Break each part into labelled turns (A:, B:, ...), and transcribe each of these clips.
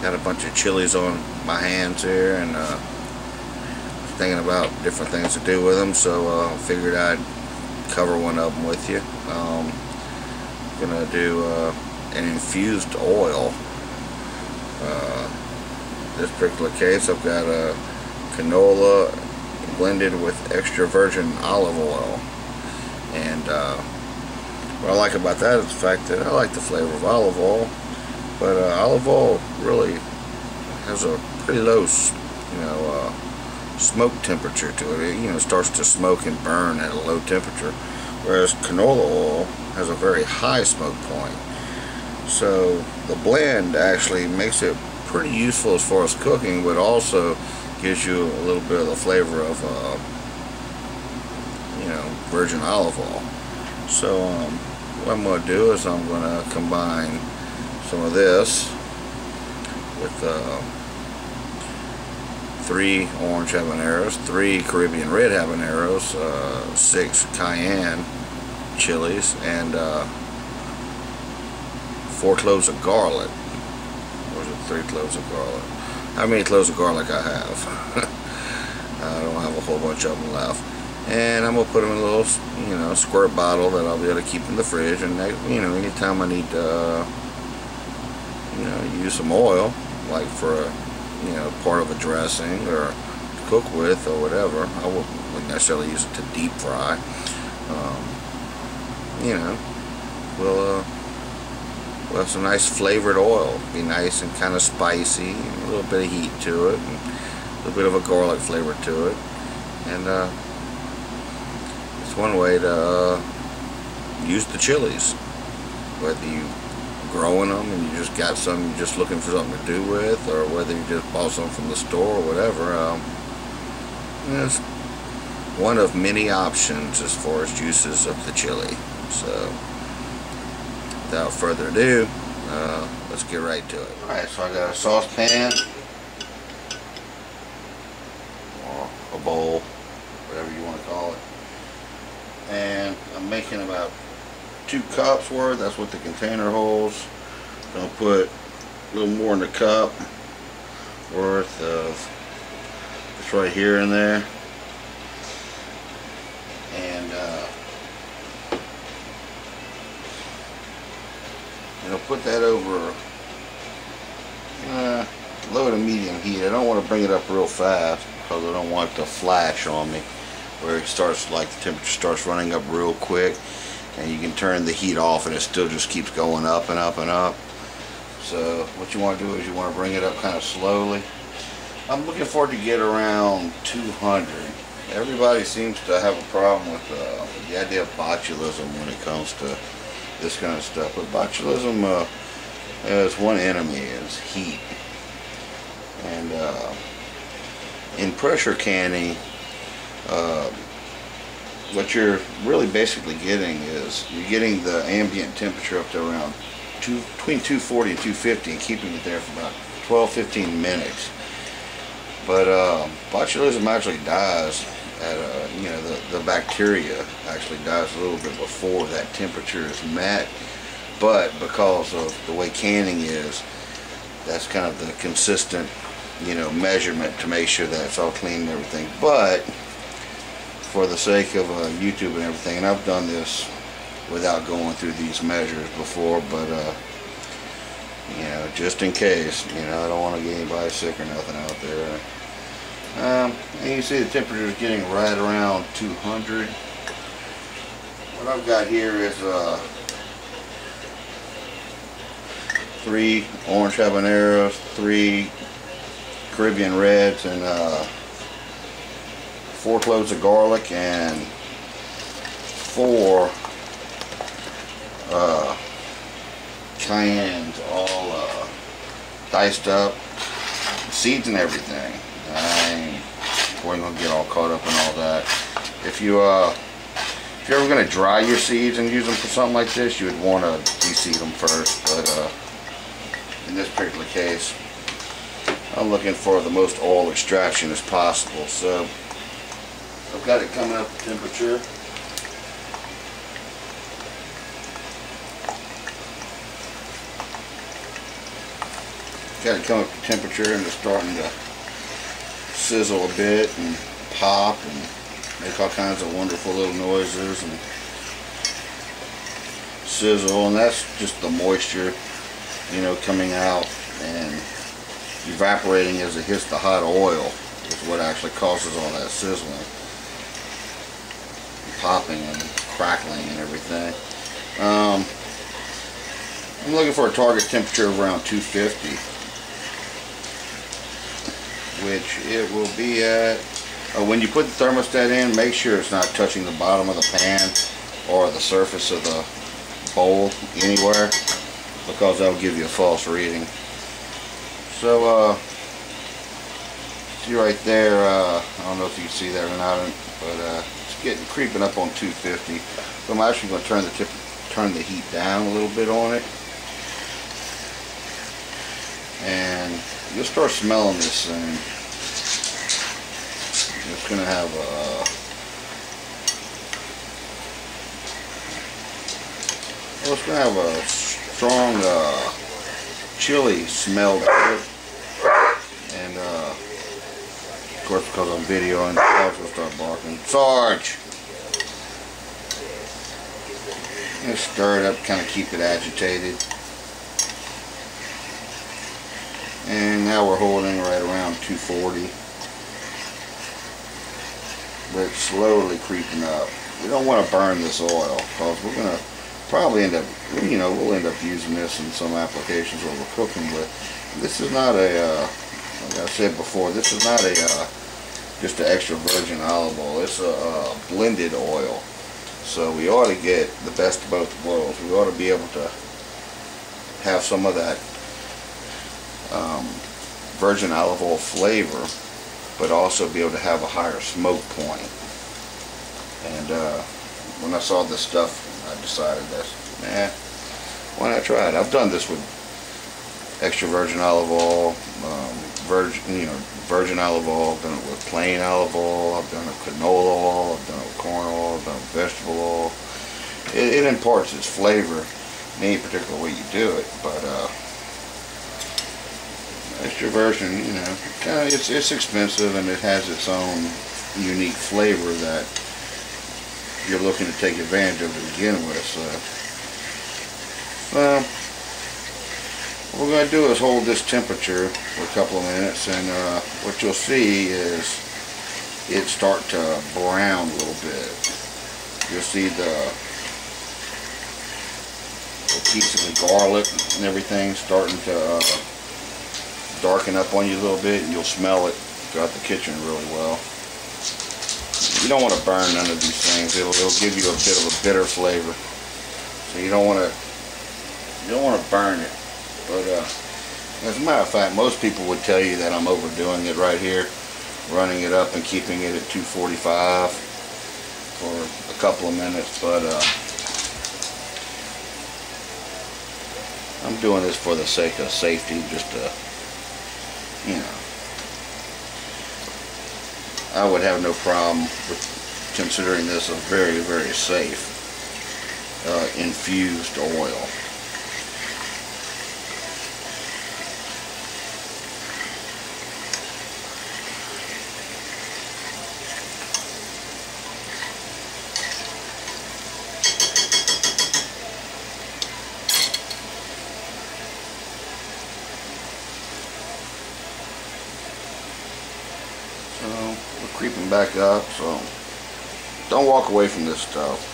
A: Got a bunch of chilies on my hands here, and thinking about different things to do with them, so figured I'd cover one of them with you. Gonna do an infused oil. This particular case, I've got a canola blended with extra virgin olive oil, and what I like about that is the fact that I like the flavor of olive oil, but olive oil really has a pretty low, smoke temperature to it. It starts to smoke and burn at a low temperature, whereas canola oil has a very high smoke point. So the blend actually makes it pretty useful as far as cooking, but also gives you a little bit of the flavor of virgin olive oil. So what I'm going to do is I'm going to combine some of this with 3 orange habaneros, 3 Caribbean red habaneros, 6 Cayenne chilies, and 4 cloves of garlic. Or is it 3 cloves of garlic? How many cloves of garlic I have? I don't have a whole bunch of them left. And I'm going to put them in a little, squirt bottle that I'll be able to keep in the fridge. And, anytime I need to, use some oil, like for a, part of a dressing or to cook with or whatever, I wouldn't necessarily use it to deep fry. We'll have some nice flavored oil. Be nice and kind of spicy, a little bit of heat to it, and a little bit of a garlic flavor to it. And it's one way to use the chilies, whether you growing them and you just got some, you're just looking for something to do with, or whether you just bought some from the store or whatever. It's one of many options as far as uses of the chili. So without further ado, let's get right to it. Alright, so I got a saucepan or a bowl, whatever you want to call it, and I'm making about 2 cups worth. That's what the container holds. I'm going to put a little more in the cup worth of this right here in there, and I'll put that over low to medium heat. I don't want to bring it up real fast because I don't want it to flash on me, where it starts, like the temperature starts running up real quick, and you can turn the heat off and it still just keeps going up and up and up. So what you want to do is you want to bring it up kind of slowly. I'm looking for it to get around 200. Everybody seems to have a problem with the idea of botulism when it comes to this kind of stuff. But botulism has one enemy, is heat. And in pressure canning, what you're really basically getting is you're getting the ambient temperature up to around between 240 and 250 and keeping it there for about 12-15 minutes. But botulism actually dies at the bacteria actually dies a little bit before that temperature is met, but because of the way canning is, that's kind of the consistent measurement to make sure that it's all clean and everything. But for the sake of YouTube and everything, and I've done this without going through these measures before, but just in case, I don't want to get anybody sick or nothing out there. And you see the temperature is getting right around 200. What I've got here is 3 orange habaneros, 3 Caribbean reds, and 4 cloves of garlic, and 4 cayennes, all diced up, seeds and everything. We're gonna get all caught up in all that. If you're ever gonna dry your seeds and use them for something like this, you would want to de-seed them first. But in this particular case, I'm looking for the most oil extraction as possible. So I've got it coming up to temperature. got it come up to temperature and it's starting to sizzle a bit and pop and make all kinds of wonderful little noises and sizzle, and that's just the moisture, you know, coming out and evaporating as it hits the hot oil is what actually causes all that sizzling, popping and crackling and everything. I'm looking for a target temperature of around 250, which it will be at. When you put the thermostat in, make sure it's not touching the bottom of the pan or the surface of the bowl anywhere, because that'll give you a false reading. So see right there, I don't know if you can see that or not, but it's creeping up on 250. So I'm actually going to turn the heat down a little bit on it, and you'll start smelling this soon. It's going to have a strong chili smell to it, and of course, because I'm videoing, the dogs will start barking. Sarge! Just stir it up, kind of keep it agitated. And now we're holding right around 240. But it's slowly creeping up. We don't want to burn this oil, because we're going to probably end up, you know, we'll end up using this in some applications where we're cooking with. This is not a, like I said before, this is not a just an extra virgin olive oil. It's a blended oil. So we ought to get the best of both worlds. We ought to be able to have some of that virgin olive oil flavor, but also be able to have a higher smoke point. And when I saw this stuff, I decided that, why not try it? I've done this with extra virgin olive oil, virgin olive oil. I've done it with plain olive oil. I've done it with canola oil. I've done it with corn oil. I've done it with vegetable oil. It imparts its flavor in any particular way you do it, but extra virgin, you know, it's expensive, and it has its own unique flavor that you're looking to take advantage of to begin with. So, what we're going to do is hold this temperature for a couple of minutes, and what you'll see is it start to brown a little bit. You'll see the pieces of garlic and everything starting to darken up on you a little bit, and you'll smell it throughout the kitchen really well. You don't want to burn none of these things. It'll give you a bit of a bitter flavor. So you don't want to burn it. But as a matter of fact, most people would tell you that I'm overdoing it right here, running it up and keeping it at 245 for a couple of minutes. But I'm doing this for the sake of safety, just to, you know. I would have no problem with considering this a very, very safe infused oil. So we're creeping back up, so don't walk away from this stuff.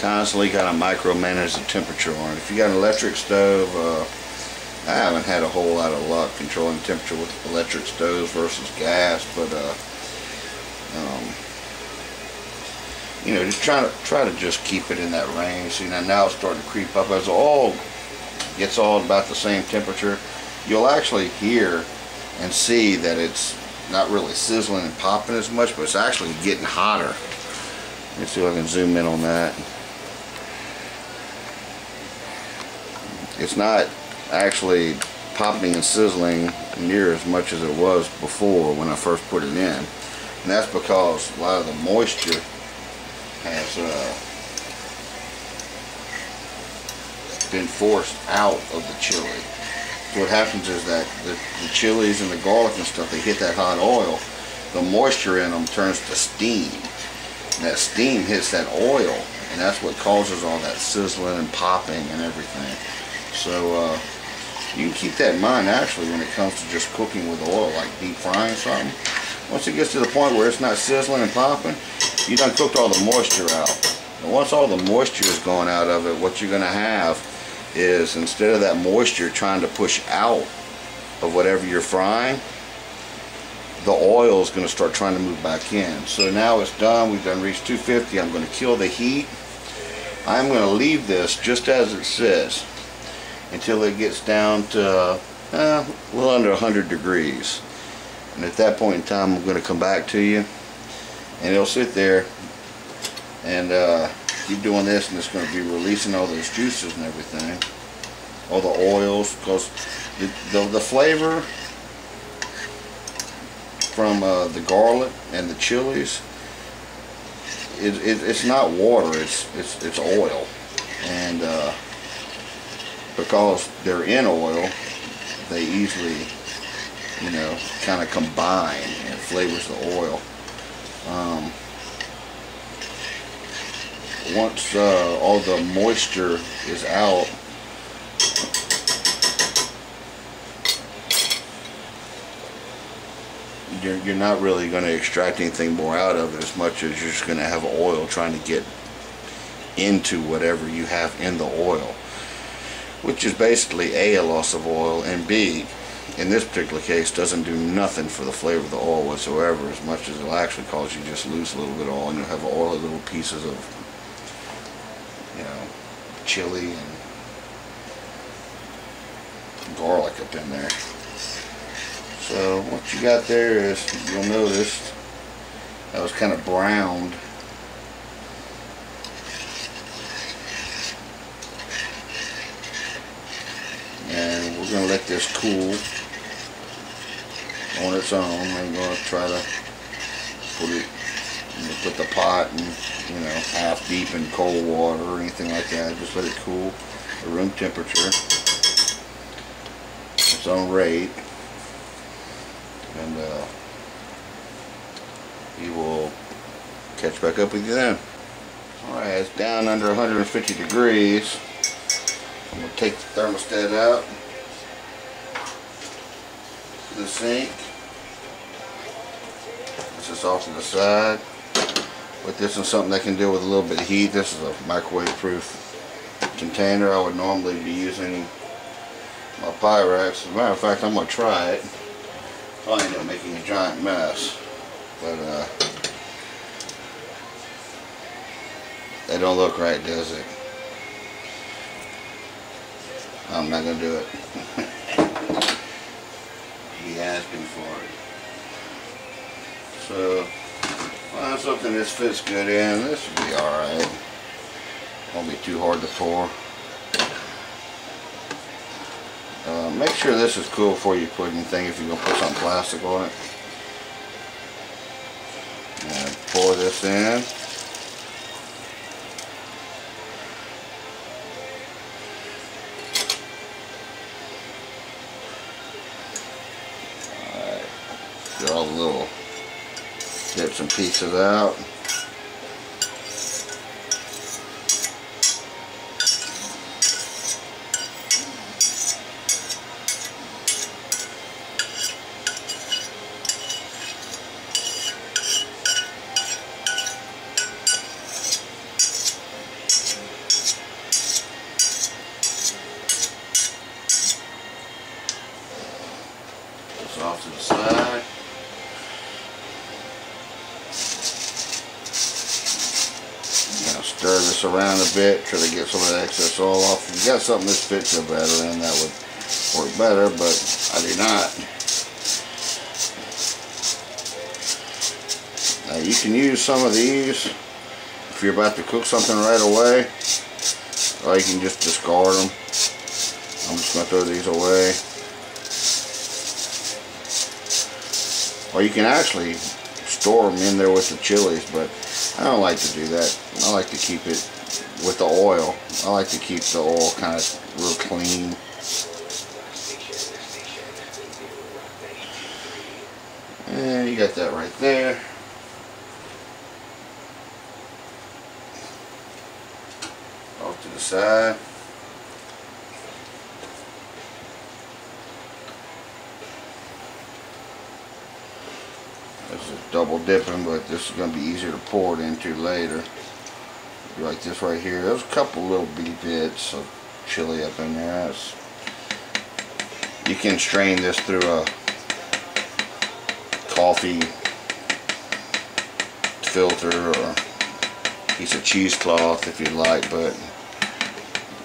A: Constantly got to micromanage the temperature on it. If you got an electric stove, I haven't had a whole lot of luck controlling the temperature with electric stoves versus gas, but you know, just try to just keep it in that range. See, now it's starting to creep up. As the oil gets all about the same temperature, you'll actually hear and see that it's not really sizzling and popping as much, but it's actually getting hotter. Let's see if I can zoom in on that. It's not actually popping and sizzling near as much as it was before when I first put it in, and that's because a lot of the moisture has been forced out of the chili. So what happens is that the chilies and the garlic and stuff, they hit that hot oil, the moisture in them turns to steam. And that steam hits that oil, and that's what causes all that sizzling and popping and everything. So you can keep that in mind actually when it comes to just cooking with oil, like deep frying something. Once it gets to the point where it's not sizzling and popping, you done cooked all the moisture out. And once all the moisture is gone out of it, what you're going to have is, instead of that moisture trying to push out of whatever you're frying, the oil is going to start trying to move back in. So now it's done. We've done reached 250. I'm going to kill the heat. I'm going to leave this just as it says until it gets down to a little under 100 degrees. And at that point in time, I'm going to come back to you, and it'll sit there and keep doing this, and it's going to be releasing all those juices and everything, all the oils, because the flavor from the garlic and the chilies, it's not water, it's oil, and because they're in oil, they easily, you know, kind of combine, and it flavors the oil. Once all the moisture is out, you're not really going to extract anything more out of it, as much as you're just going to have oil trying to get into whatever you have in the oil, which is basically A, a loss of oil, and B, in this particular case, doesn't do nothing for the flavor of the oil whatsoever, as much as it'll actually cause you just lose a little bit of oil, and you'll have oily little pieces of, you know, chili and garlic up in there. So what you got there is, you'll notice that was kind of browned. And we're going to let this cool on its own. I'm going to try to put the pot in, you know, half deep in cold water or anything like that. Just let it cool at room temperature, its own rate, and we will catch back up with you then. Alright, it's down under 150 degrees. I'm going to take the thermostat out to the sink. This is off to the side. Put this in something that can deal with a little bit of heat. This is a microwave proof container. I would normally be using my Pyrex. As a matter of fact, I'm going to try it. I'll end up making a giant mess. But that don't look right, does it? I'm not going to do it. He asking for it. So, find something this fits good in. This will be alright. Won't be too hard to pour. Make sure this is cool before you put anything, if you're going to put some plastic on it. And pour this in. Alright. Get all the little bits and pieces out. Off to the side. Now stir this around a bit, try to get some of the excess oil off. If you got something this fits your better in, that would work better, but I do not. Now you can use some of these if you're about to cook something right away, or you can just discard them. I'm just going to throw these away. Or you can actually store them in there with the chilies, but I don't like to do that. I like to keep it with the oil. I like to keep the oil kind of real clean. got that right there. Off to the side. This is double dipping, but this is going to be easier to pour it into later. Like this right here. There's a couple little bitty bits of chili up in there. You can strain this through a coffee filter or a piece of cheesecloth if you'd like, but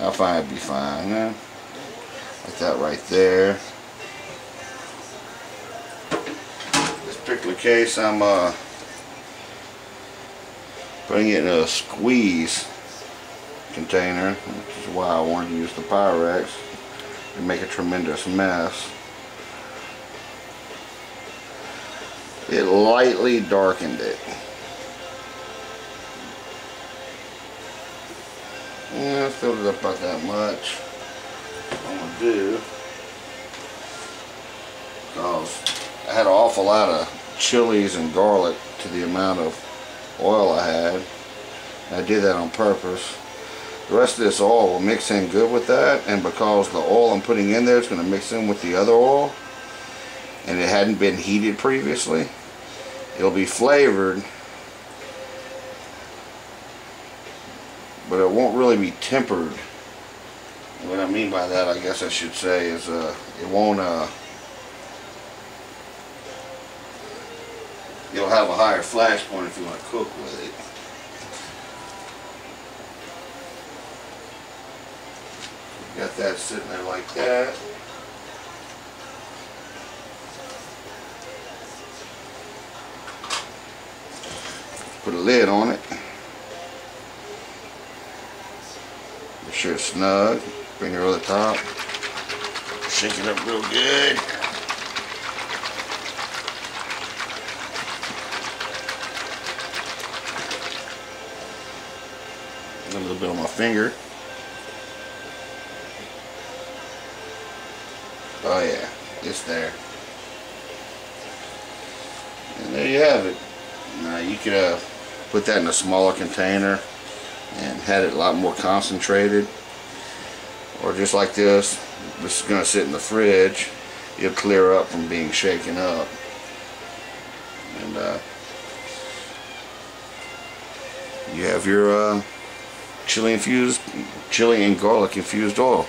A: I find it'd be fine. Like that right there. This particular case, I'm putting it in a squeeze container, which is why I wanted to use the Pyrex to make a tremendous mess. It lightly darkened it. Yeah, I filled it up about that much. What I'm gonna do, because I had an awful lot of chilies and garlic to the amount of oil I had. I did that on purpose. The rest of this oil will mix in good with that, and because the oil I'm putting in there is going to mix in with the other oil and it hadn't been heated previously, it'll be flavored, but it won't really be tempered. And what I mean by that, I guess I should say, is it won't you'll have a higher flash point if you want to cook with it. Got that sitting there like that. Put a lid on it. Make sure it's snug. Bring it over the top. Shake it up real good. A little bit on my finger. Oh yeah, it's there. And there you have it. Now you could put that in a smaller container and had it a lot more concentrated. Or just like this, this is going to sit in the fridge. It'll clear up from being shaken up. And you have your chili and garlic infused oil.